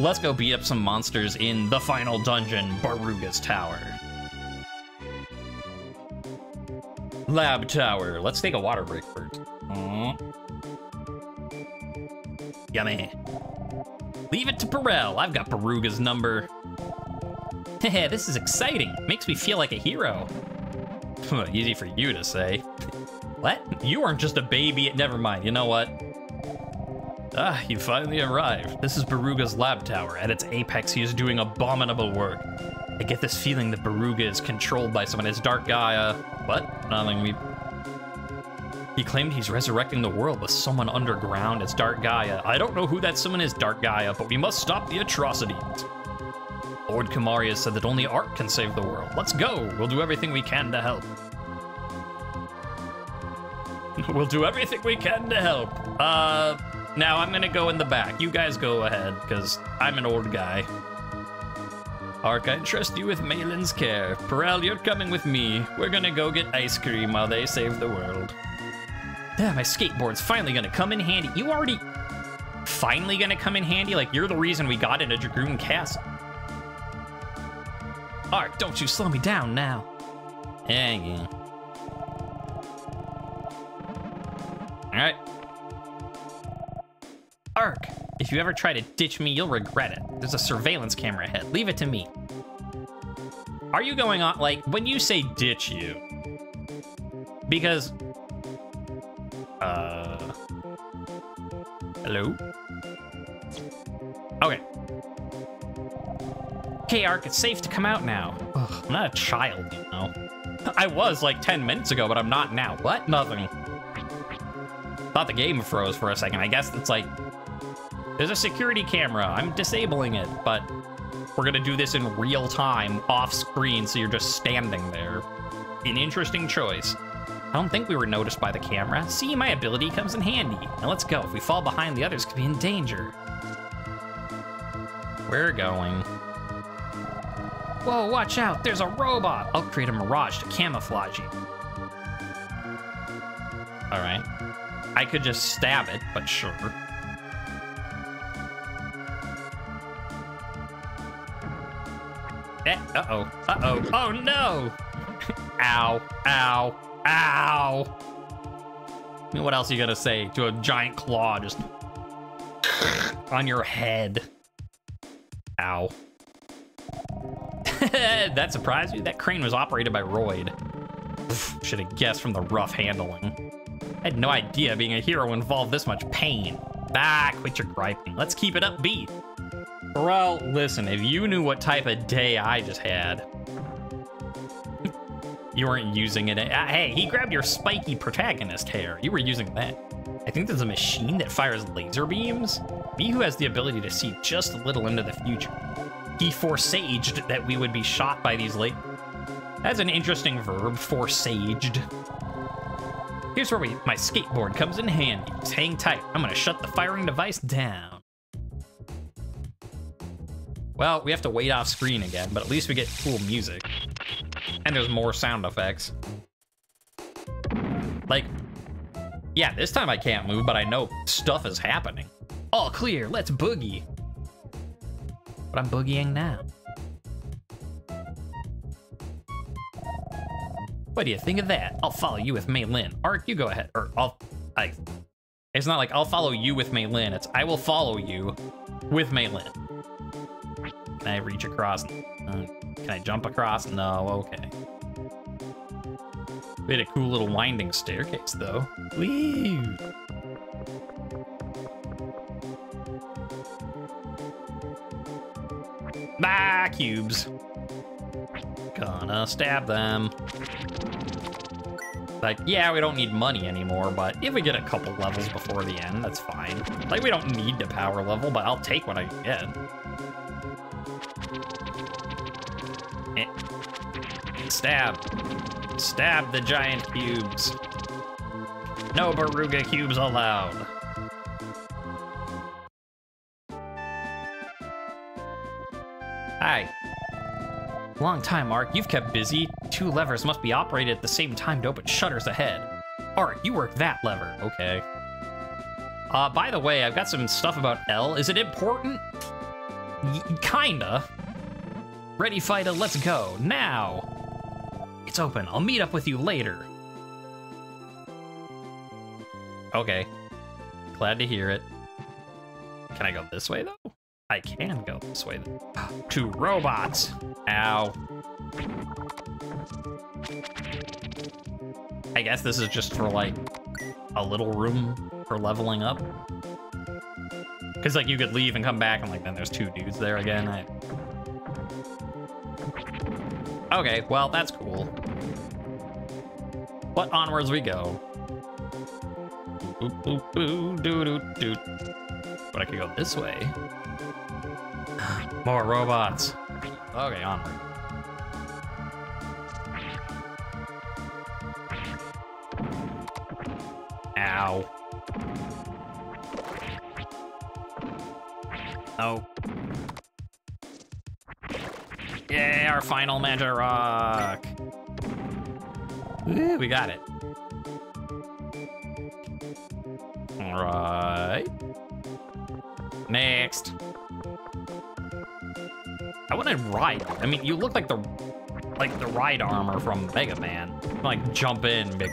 let's go beat up some monsters in the final dungeon, Beruga's Tower. Lab Tower. Let's take a water break first. Yummy. Leave it to Perel. I've got Beruga's number. Heh, this is exciting. Makes me feel like a hero. Easy for you to say. What? You aren't just a baby. Never mind. You know what? You finally arrived. This is Beruga's lab tower. At its apex, he is doing abominable work. I get this feeling that Beruga is controlled by someone. It's Dark Gaia. What? Nothing. He claimed he's resurrecting the world with someone underground. It's Dark Gaia. I don't know who that someone is, Dark Gaia, but we must stop the atrocities. Lord Kamaria said that only art can save the world. Let's go. We'll do everything we can to help. We'll do everything we can to help. Now I'm gonna go in the back. You guys go ahead, because I'm an old guy. Ark, I trust you with Malin's care. Perel, you're coming with me. We're gonna go get ice cream while they save the world. Yeah, my skateboard's finally gonna come in handy. You already... Finally gonna come in handy? Like, you're the reason we got into Dragoon Castle. Ark, don't you slow me down now. Yeah. Alright. Ark, if you ever try to ditch me, you'll regret it. There's a surveillance camera ahead. Leave it to me. Are you going on, like, when you say ditch you? Because... Hello? Okay. Okay, Ark, it's safe to come out now. Ugh, I'm not a child, you know. I was, like, 10 minutes ago, but I'm not now. What? Nothing. Thought the game froze for a second. I guess it's like... There's a security camera. I'm disabling it, but we're gonna do this in real time, off screen, so you're just standing there. An interesting choice. I don't think we were noticed by the camera. See, my ability comes in handy. Now let's go. If we fall behind, the others could be in danger. We're going. Whoa, watch out. There's a robot. I'll create a mirage to camouflage you. All right. I could just stab it, but sure. Uh-oh. Uh-oh. Oh, no! Ow. Ow. Ow! I mean, what else are you gonna say to a giant claw just on your head? Ow. That surprised you? That crane was operated by Royd. Should have guessed from the rough handling. I had no idea being a hero involved this much pain. Quit your griping. Let's keep it upbeat. Well, listen, if you knew what type of day I just had, you weren't using it. Hey, he grabbed your spiky protagonist hair. You were using that. I think there's a machine that fires laser beams. Me, who has the ability to see just a little into the future. He foresaged that we would be shot by these late. That's an interesting verb, foresaged. Here's where my skateboard comes in handy. Just hang tight. I'm gonna shut the firing device down. Well, we have to wait off screen again, but at least we get cool music. And there's more sound effects. Like, yeah, this time I can't move, but I know stuff is happening. All clear, let's boogie. But I'm boogieing now. What do you think of that? I'll follow you with Mei Lin. Ark, you go ahead. Or it's not like I'll follow you with Mei Lin. It's I will follow you with Mei Lin. Can I reach across? Can I jump across? No, okay. We had a cool little winding staircase, though. Woo! Cubes. Gonna stab them. Like, yeah, we don't need money anymore, but if we get a couple levels before the end, that's fine. Like, we don't need to power level, but I'll take what I can get. Stab. Stab the giant cubes. No Beruga cubes allowed. Hi. Long time, Ark. You've kept busy. 2 levers must be operated at the same time to open shutters ahead. Ark, you work that lever. Okay. By the way, I've got some stuff about L. Is it important? Kinda. Ready, fighter, let's go. Now. It's open. I'll meet up with you later. Okay. Glad to hear it. Can I go this way, though? I can go this way, though. Two robots. Ow. I guess this is just for, like, a little room for leveling up. Because, like, you could leave and come back, and, like, then there's two dudes there again. Okay, well, that's cool. But onwards we go. Boop, boop, boo, doo, doo, doo. But I could go this way. More robots. Okay, onward. Ow. Oh. Yay, our final magic rock. Woo, we got it. All right. Next. I want to ride. I mean, you look like the ride armor from Mega Man. Like jump in, big.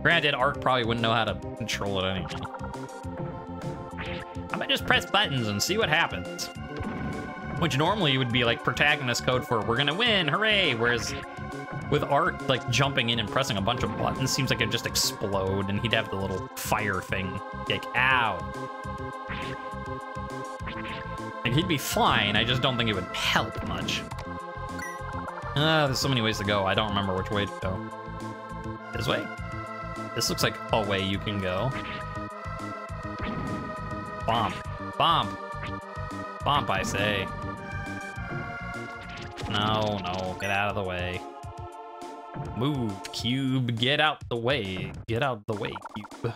Granted, Ark probably wouldn't know how to control it anyway. I might just press buttons and see what happens. Which normally would be like protagonist code for we're gonna win, hooray! Whereas with Ark, like jumping in and pressing a bunch of buttons seems like it'd just explode and he'd have the little fire thing. Like, ow. Like, he'd be fine, I just don't think it would help much. There's so many ways to go, I don't remember which way to go. This way? This looks like a way you can go. Bomb. Bomb. Bomb, I say. No, no, get out of the way. Move, cube, get out the way. Get out the way, cube.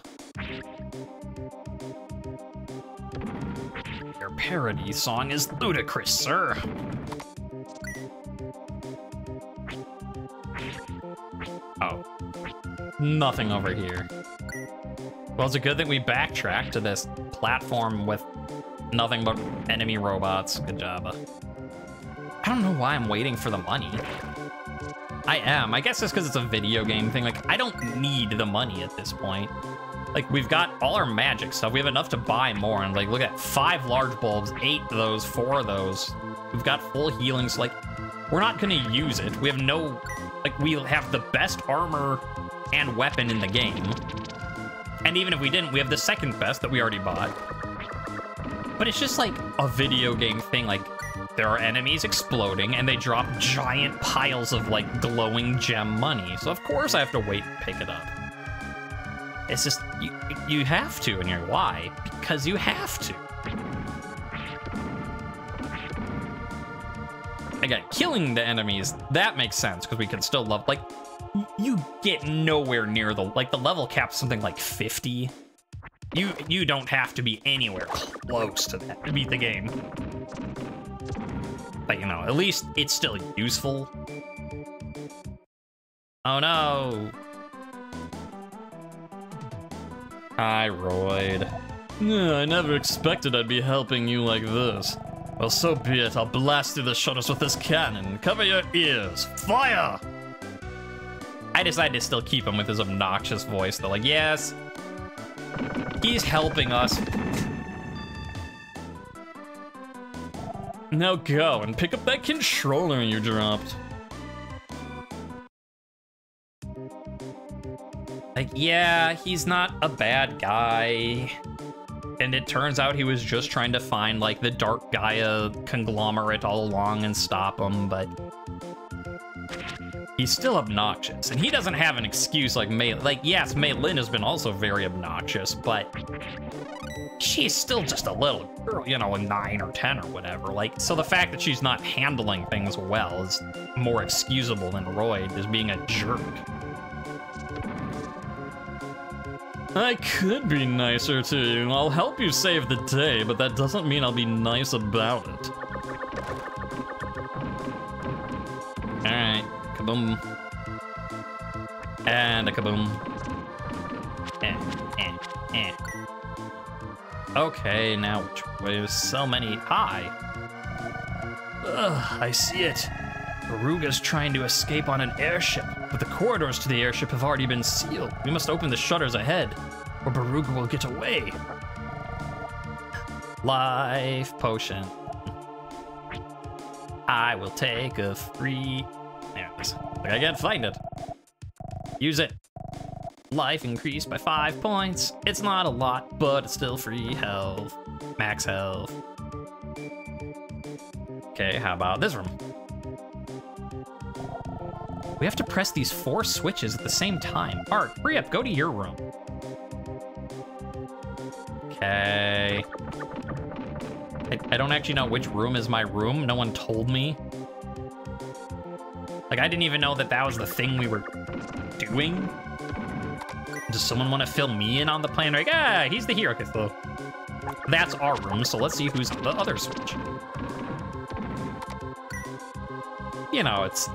Your parody song is ludicrous, sir. Oh. Nothing over here. Well, it's a good thing we backtracked to this platform with nothing but enemy robots. Good job. I don't know why I'm waiting for the money. I am. I guess it's because it's a video game thing. Like, I don't need the money at this point. Like, we've got all our magic stuff. We have enough to buy more. And, like, look at 5 large bulbs, 8 of those, 4 of those. We've got full healing. So, like, we're not going to use it. We have no... Like, we'll have the best armor and weapon in the game. And even if we didn't, we have the second best that we already bought. But it's just, like, a video game thing. Like, there are enemies exploding, and they drop giant piles of, like, glowing gem money. So, of course, I have to wait and pick it up. It's just, you have to, and you're like, why? Because you have to. Again, killing the enemies, that makes sense, because we can still love, like, you get nowhere near the, like, the level cap's something like 50. You don't have to be anywhere close to that to beat the game. But, you know, at least it's still useful. Oh, no. Hi, Royd. I never expected I'd be helping you like this. Well, so be it. I'll blast through the shutters with this cannon. Cover your ears. Fire! I decided to still keep him with his obnoxious voice, though. Like, yes, he's helping us. Now go and pick up that controller you dropped. Like, yeah, he's not a bad guy. And it turns out he was just trying to find, like, the Dark Gaia conglomerate all along and stop him, but he's still obnoxious. And he doesn't have an excuse like Mei. Like, yes, Mei Lin has been also very obnoxious, but she's still just a little girl, you know, 9 or 10 or whatever. Like, so the fact that she's not handling things well is more excusable than Royd as being a jerk. I could be nicer to you. I'll help you save the day, but that doesn't mean I'll be nice about it. Alright, kaboom. And a kaboom. Okay, now which way? There's so many. Hi. Ugh, I see it. Beruga's trying to escape on an airship, but the corridors to the airship have already been sealed. We must open the shutters ahead, or Beruga will get away. Life potion. I will take a free... There it is. I can't find it. Use it. Life increased by 5 points. It's not a lot, but it's still free health. Max health. Okay, how about this room? We have to press these 4 switches at the same time. Art, hurry up, go to your room. Okay. I don't actually know which room is my room. No one told me. Like, I didn't even know that that was the thing we were doing. Does someone want to fill me in on the plan? Like, ah, he's the hero. Okay, so that's our room, so let's see who's the other switch. You know, it's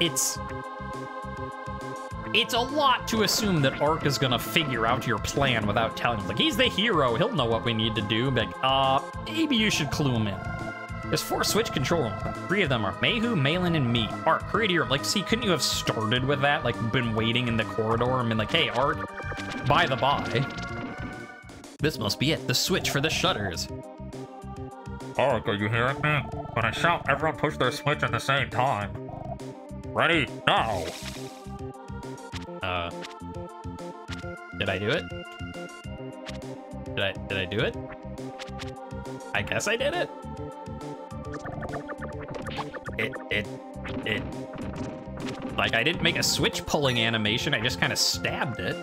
a lot to assume that Ark is gonna figure out your plan without telling him. Like, he's the hero, he'll know what we need to do. Like, maybe you should clue him in. There's 4 switch control rooms. 3 of them are Mayhu, Malin, and me. Ark, hurry to your room. Like, see, couldn't you have started with that? Like, been waiting in the corridor and been like, hey, Ark, by the by. This must be it, the switch for the shutters. Ark, are you hearing me? When I shout, everyone push their switch at the same time. Ready, now! Did I do it? Did I do it? I guess I did it. It like, I didn't make a switch pulling animation, I just kind of stabbed it.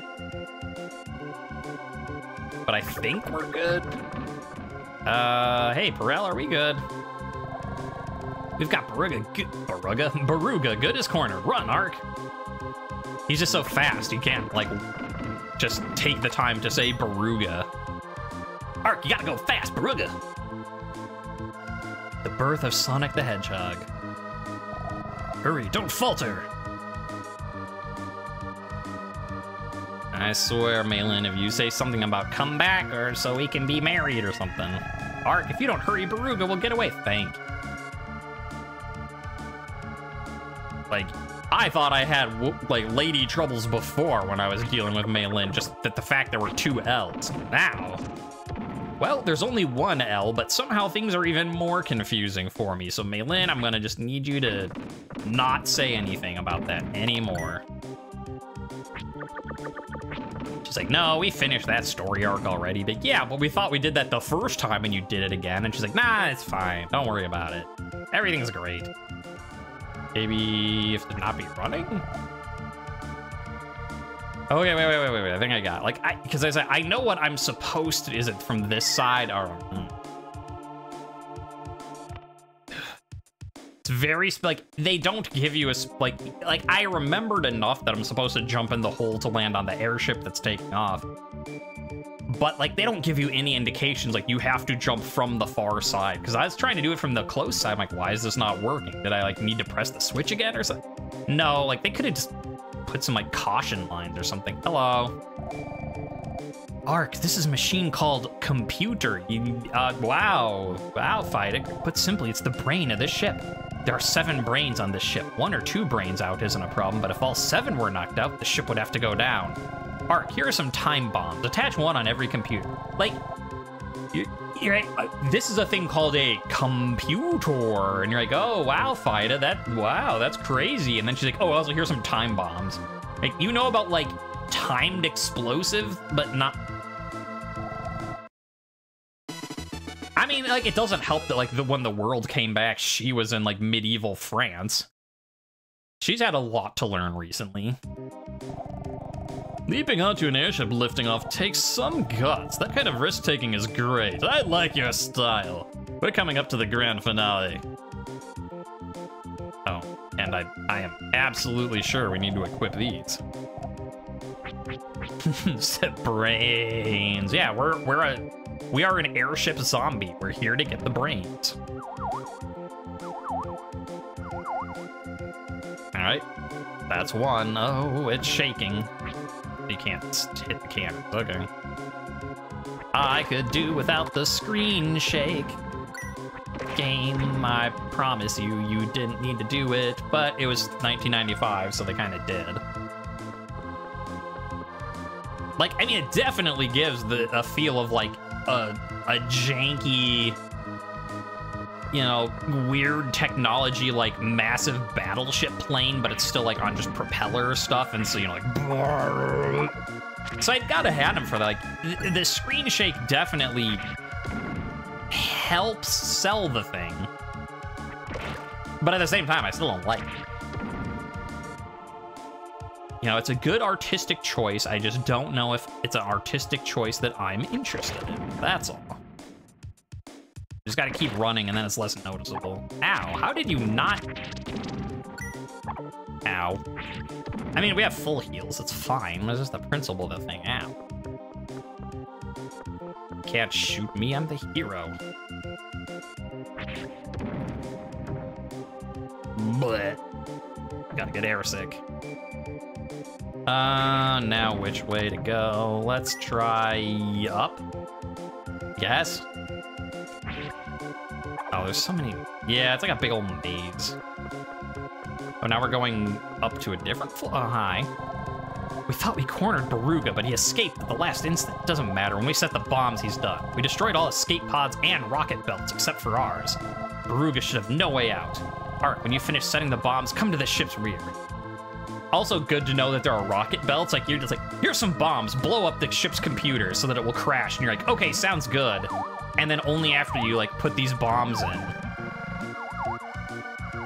But I think we're good. Hey, Perel, are we good? We've got Beruga good as corner. Run, Ark. He's just so fast, you can't, like, just take the time to say Beruga. Ark, you gotta go fast, Beruga. The birth of Sonic the Hedgehog. Hurry, don't falter. I swear, Malin, if you say something about come back or so we can be married or something. Ark, if you don't hurry, Beruga will get away. Thank you. Like, I thought I had, like, lady troubles before when I was dealing with Malin, just that the fact there were 2 L's. Now, well, there's only 1 L, but somehow things are even more confusing for me. So, Malin, I'm gonna just need you to not say anything about that anymore. She's like, no, we finished that story arc already. But yeah, but we thought we did that the first time and you did it again. And she's like, nah, it's fine. Don't worry about it. Everything's great. Maybe you have to not be running? Okay, wait. I think I got it. Like, because I said, I know what I'm supposed to, is it from this side or... It's very, like, they don't give you a, like, I remembered enough that I'm supposed to jump in the hole to land on the airship that's taking off. But, like, they don't give you any indications, like, you have to jump from the far side. Because I was trying to do it from the close side. I'm like, why is this not working? Did I, like, need to press the switch again or something? No, like, they could have just put some, like, caution lines or something. Hello. Ark, this is a machine called computer. Wow, Fighter. Put simply, it's the brain of this ship. There are 7 brains on this ship. 1 or 2 brains out isn't a problem, but if all 7 were knocked out, the ship would have to go down. Ark, here are some time bombs. Attach 1 on every computer. Like, you're right. This is a thing called a computer, and you're like, oh wow, Fighter, wow, that's crazy. And then she's like, oh, also here's some time bombs. Like, you know about like timed explosive, but not. I mean, like, it doesn't help that like when the world came back, she was in like medieval France. She's had a lot to learn recently. Leaping onto an airship lifting off takes some guts. That kind of risk-taking is great. I like your style. We're coming up to the grand finale. Oh, and I am absolutely sure we need to equip these. Set brains. Yeah, we are an airship zombie. We're here to get the brains. All right, that's 1. Oh, it's shaking. you can't hit the cameras. Okay. I could do without the screen shake. Game, I promise you didn't need to do it, but it was 1995, so they kind of did. Like, I mean, it definitely gives a feel of, like, a janky, you know, weird technology, like, massive battleship plane, but it's still, like, on just propeller stuff, and so, you know, like... So I gotta hand him for that. Like, the screen shake definitely helps sell the thing. But at the same time, I still don't like it. You know, it's a good artistic choice. I just don't know if it's an artistic choice that I'm interested in. That's all. Just gotta keep running, and then it's less noticeable. Ow, how did you not... Ow. I mean, we have full heals. It's fine. It's just the principle of the thing. Ow. Can't shoot me. I'm the hero. Blech. Gotta get airsick. Now which way to go? Let's try up. Yes. Oh, there's so many. Yeah, it's like a big old maze. Oh, now we're going up to a different high. We thought we cornered Beruga, but he escaped at the last instant. It doesn't matter. When we set the bombs, he's done. We destroyed all escape pods and rocket belts, except for ours. Beruga should have no way out. Ark, when you finish setting the bombs, come to the ship's rear. Also good to know that there are rocket belts. Like, you're just like, here's some bombs. Blow up the ship's computer so that it will crash. And you're like, okay, sounds good. And then only after you, like, put these bombs in.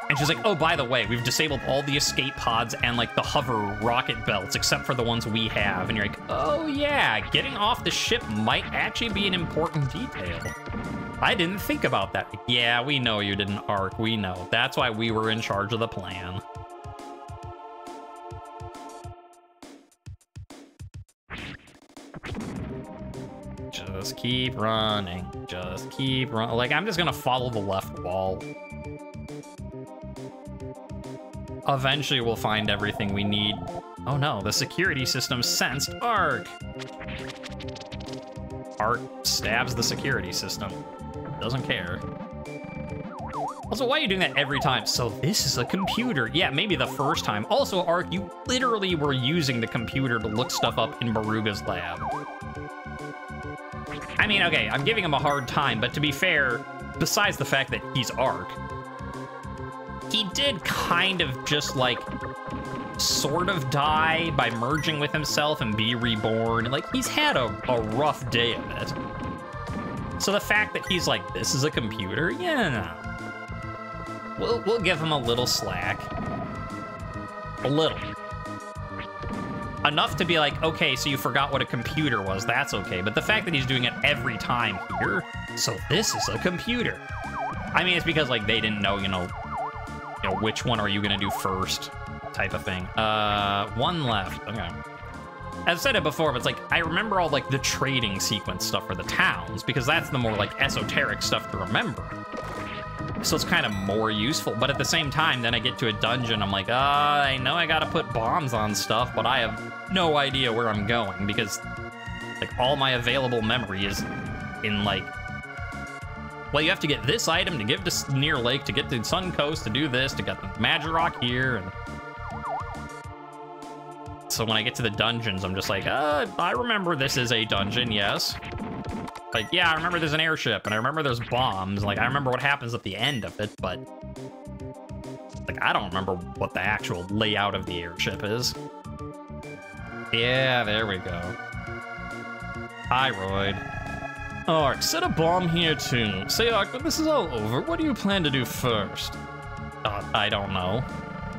And she's like, oh, by the way, we've disabled all the escape pods and, like, the hover rocket belts, except for the ones we have. And you're like, oh, yeah, getting off the ship might actually be an important detail. I didn't think about that. Yeah, we know you didn't, Ark. We know. That's why we were in charge of the plan. Just keep running. Just keep running. Like, I'm just gonna follow the left wall. Eventually, we'll find everything we need. Oh no, the security system sensed Ark. Ark stabs the security system. Doesn't care. Also, why are you doing that every time? So this is a computer. Yeah, maybe the first time. Also, Ark, you literally were using the computer to look stuff up in Beruga's lab. I mean, okay, I'm giving him a hard time, but to be fair, besides the fact that he's Ark, he did kind of just, like, sort of die by merging with himself and be reborn. Like, he's had a rough day of it. So the fact that he's like, this is a computer? Yeah, no. We'll give him a little slack. A little. Enough to be like, okay, so you forgot what a computer was. That's okay. But the fact that he's doing it every time here, so this is a computer. I mean, it's because, like, they didn't know, you know, which one are you gonna do first type of thing. One left. Okay. I've said it before, but it's like, I remember all, like, the trading sequence stuff for the towns, because that's the more, like, esoteric stuff to remember. So it's kind of more useful, but at the same time, then I get to a dungeon, I'm like, I know I gotta put bombs on stuff, but I have no idea where I'm going, because, like, all my available memory is in, like, well, you have to get this item to give to Near Lake, to get to Sun Coast, to do this, to get the Magirock here, and... So when I get to the dungeons, I'm just like, I remember this is a dungeon, yes. Like, yeah, I remember there's an airship, and I remember there's bombs. Like, I remember what happens at the end of it, but... Like, I don't remember what the actual layout of the airship is. Yeah, there we go. Hi, Royd. Ark, set a bomb here, too. Say, Ark, when this is all over, what do you plan to do first? I don't know.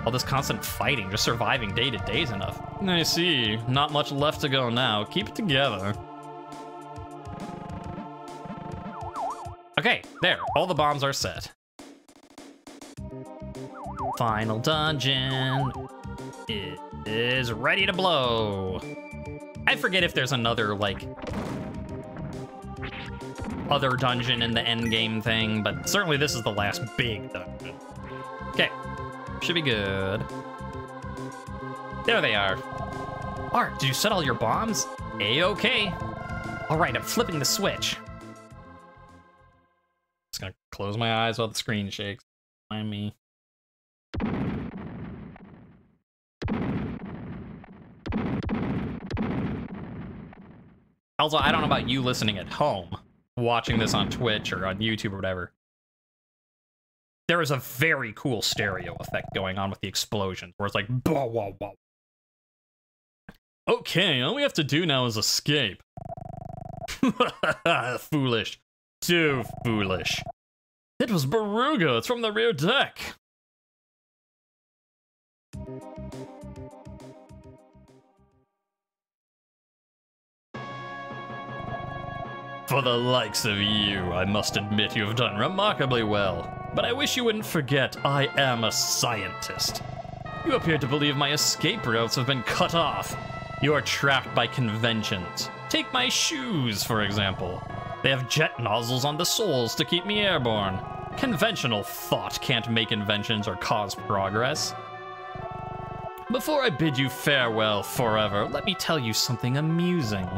All this constant fighting, just surviving day to day is enough. I see. Not much left to go now. Keep it together. Okay, there. All the bombs are set. Final dungeon. It is ready to blow. I forget if there's another, like, other dungeon in the endgame thing, but certainly this is the last big dungeon. Okay. Should be good. There they are. Art, did you set all your bombs? A-okay. All right, I'm flipping the switch. Just gonna close my eyes while the screen shakes. Mind me. Also, I don't know about you listening at home, watching this on Twitch or on YouTube or whatever. There is a very cool stereo effect going on with the explosions, where it's like, bow, wow, wow. Okay, all we have to do now is escape. Foolish. Too foolish. It was Beruga, it's from the rear deck. For the likes of you, I must admit you have done remarkably well. But I wish you wouldn't forget, I am a scientist. You appear to believe my escape routes have been cut off. You are trapped by conventions. Take my shoes, for example. They have jet nozzles on the soles to keep me airborne. Conventional thought can't make inventions or cause progress. Before I bid you farewell forever, let me tell you something amusing.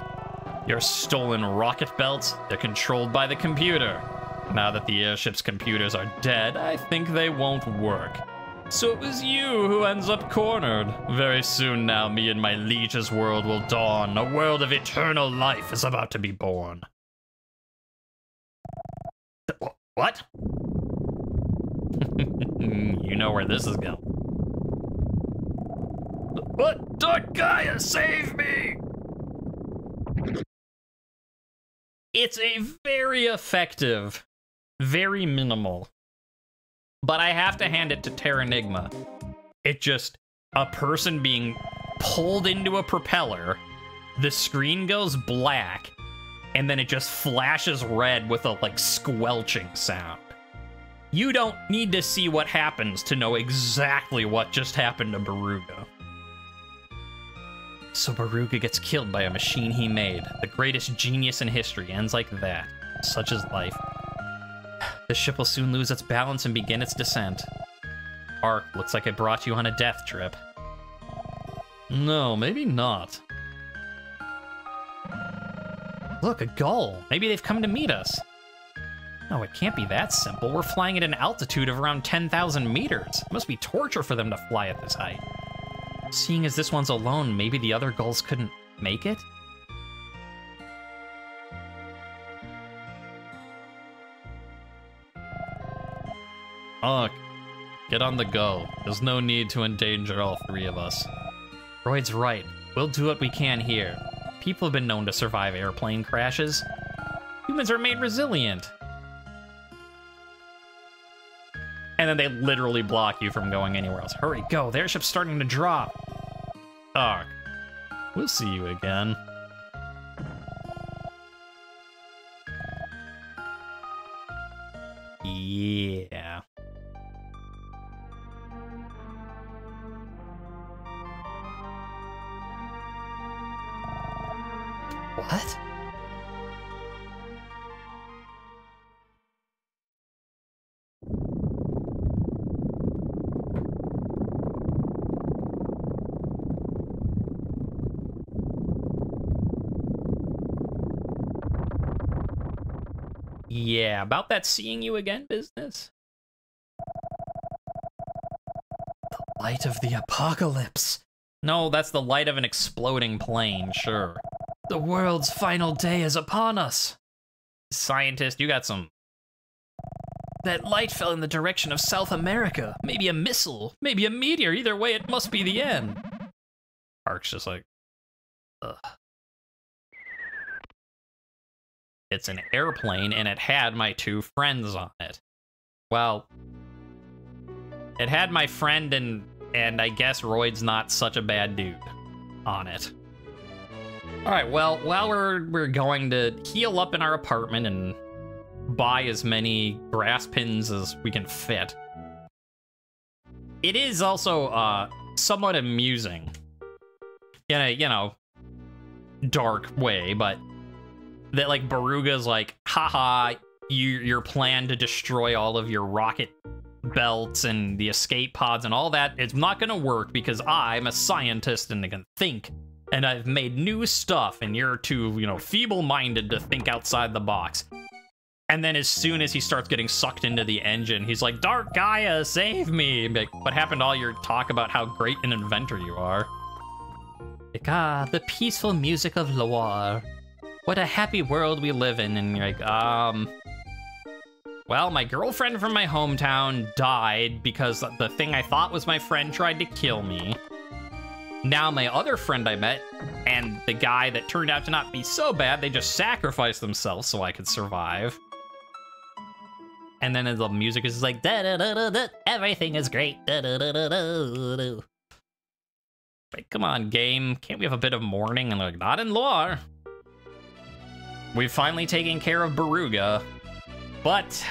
Your stolen rocket belts, they're controlled by the computer. Now that the airship's computers are dead, I think they won't work. So it was you who ends up cornered. Very soon now, me and my liege's world will dawn. A world of eternal life is about to be born. What? You know where this is going. What? Dark Gaia, save me! It's a very effective, very minimal, but I have to hand it to Terranigma. It just, a person being pulled into a propeller, the screen goes black, and then it just flashes red with a, like, squelching sound. You don't need to see what happens to know exactly what just happened to Beruga. So Beruga gets killed by a machine he made. The greatest genius in history ends like that. Such is life. The ship will soon lose its balance and begin its descent. Ark, looks like I brought you on a death trip. No, maybe not. Look, a gull. Maybe they've come to meet us. No, it can't be that simple. We're flying at an altitude of around 10,000 meters. It must be torture for them to fly at this height. Seeing as this one's alone, maybe the other gulls couldn't make it? Ugh, get on the go. There's no need to endanger all three of us. Royd's right. We'll do what we can here. People have been known to survive airplane crashes. Humans are made resilient. And then they literally block you from going anywhere else. Hurry, go. The airship's starting to drop. Ugh. We'll see you again. Yeah. What? Yeah, about that seeing you again business. The light of the apocalypse. No, that's the light of an exploding plane, sure. The world's final day is upon us. Scientist, you got some... That light fell in the direction of South America. Maybe a missile, maybe a meteor. Either way, it must be the end. Ark's just like, ugh. It's an airplane, and it had my two friends on it. Well, it had my friend and I guess Royd's not such a bad dude on it. All right, well, while we're going to heal up in our apartment and buy as many grass pins as we can fit, it is also somewhat amusing in a, you know, dark way, but that, like, Beruga's like, haha, your plan to destroy all of your rocket belts and the escape pods and all that, it's not gonna work because I'm a scientist and I can think And I've made new stuff, and you're too, you know, feeble-minded to think outside the box. And then as soon as he starts getting sucked into the engine, he's like, Dark Gaia, save me! And be like, what happened to all your talk about how great an inventor you are? Like, the peaceful music of Loire. What a happy world we live in. And you're like, well, my girlfriend from my hometown died because the thing I thought was my friend tried to kill me. Now my other friend I met, and the guy that turned out to not be so bad, they just sacrificed themselves so I could survive. And then the music is like, da da da da da, everything is great, da da da da da da. Like, come on, game, can't we have a bit of mourning? And like, not in Loire. We've finally taken care of Beruga, but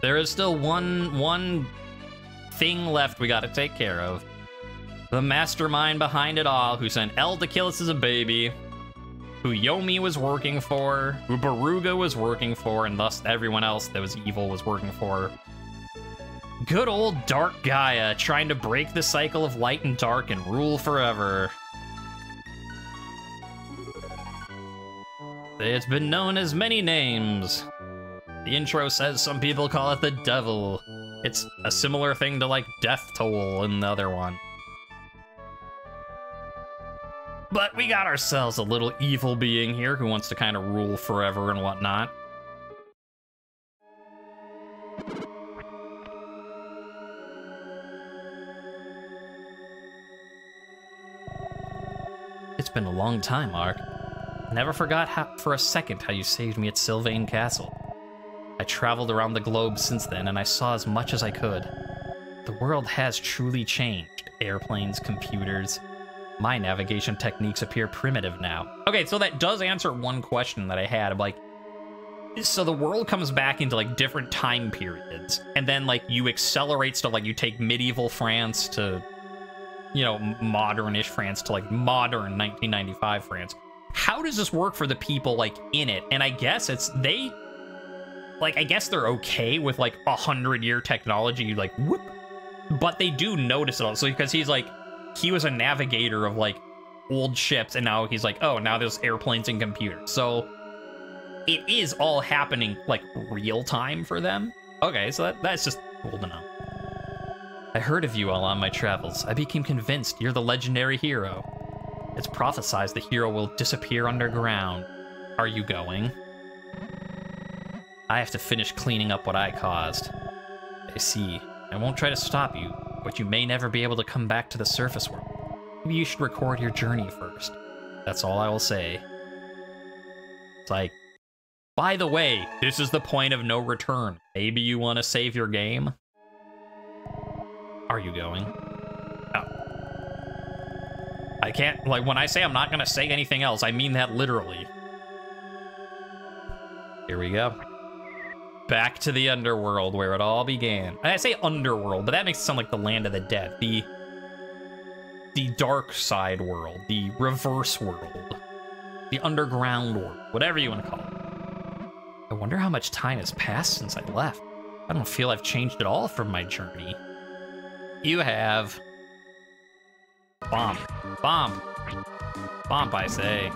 there is still one thing left we gotta take care of. The mastermind behind it all, who sent El to kill us as a baby, who Yomi was working for, who Beruga was working for, and thus everyone else that was evil was working for. Good old Dark Gaia, trying to break the cycle of light and dark and rule forever. It's been known as many names. The intro says some people call it the devil. It's a similar thing to like Death Toll in the other one. But we got ourselves a little evil being here who wants to kind of rule forever and whatnot. It's been a long time, Ark. Never forgot for a second how you saved me at Sylvain Castle. I traveled around the globe since then, and I saw as much as I could. The world has truly changed. Airplanes, computers. My navigation techniques appear primitive now. Okay, so that does answer one question that I had. I'm like, so the world comes back into like different time periods, and then like you accelerate stuff, like you take medieval France to, you know, modern-ish France to like modern 1995 France. How does this work for the people like in it? And I guess I guess they're okay with like 100-year technology, like whoop, but they do notice it all. So because he's like, he was a navigator of like old ships, and now he's like, oh, now there's airplanes and computers. So it is all happening like real time for them. Okay, so that's just cool to know. I heard of you all on my travels. I became convinced you're the legendary hero. It's prophesized the hero will disappear underground. Are you going? I have to finish cleaning up what I caused. I see. I won't try to stop you, but you may never be able to come back to the surface world. Maybe you should record your journey first. That's all I will say. It's like, by the way, this is the point of no return. Maybe you want to save your game? Are you going? Oh. I can't, like, when I say I'm not gonna say anything else, I mean that literally. Here we go. Back to the underworld where it all began. I say underworld, but that makes it sound like the land of the dead. The dark side world, the reverse world, the underground world, whatever you want to call it. I wonder how much time has passed since I left. I don't feel I've changed at all from my journey. You have. Bomb. Bomb. Bomb, I say.